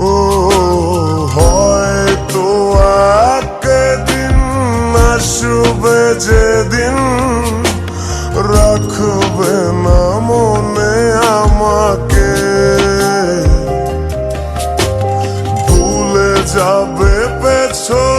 ও হয়তো একদিন আসবে যেদিন রাখবে না মনে আমাকে, ভুলে যাবে পেছনে